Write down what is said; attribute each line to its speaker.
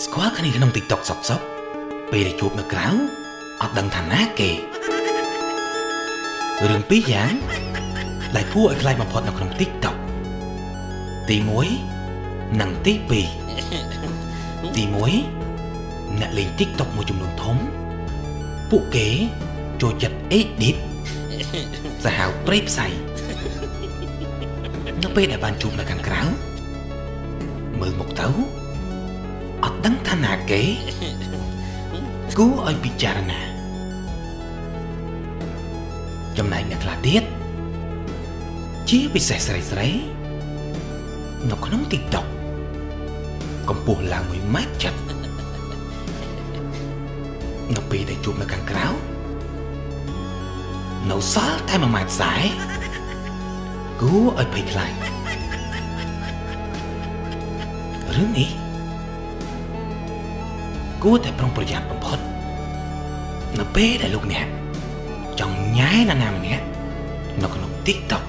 Speaker 1: ស្គាល់គ្នាក្នុង TikTok សពពេលដែលជួបនៅក្រៅអត់ដឹងថាណាគេរឿងពីរយ៉ាងដែលគួរឲ្យខ្លាចបំផុតនៅក្នុង TikTok ទី1និងទី2ទី1អ្នកលេង TikTok មួយចំនួនធំពួកគេចូលចិត្ត edit សាហាវព្រៃផ្សៃនៅពេលដែលបានជួបនៅខាងក្រៅមើលមកទៅអត់ដឹងថាណាគេគួរឲ្យពិចារណាចំណែកអ្នកខ្លះទៀតជាពិសេសស្រីនៅក្នុង TikTok កម្ពស់ឡើង1ម៉ែត្រចិត្តនៅពេលដែលជួបនៅខាងក្រៅនៅសល់តែ1ម៉ែត្រ40គួរឲ្យភ័យខ្លាចរឿងនេះគួរតែប្រុងប្រយ័ត្នបំផុតនៅពេលដែលលោកអ្នកចង់ញ៉ែនរណាម្នាក់នៅក្នុង TikTok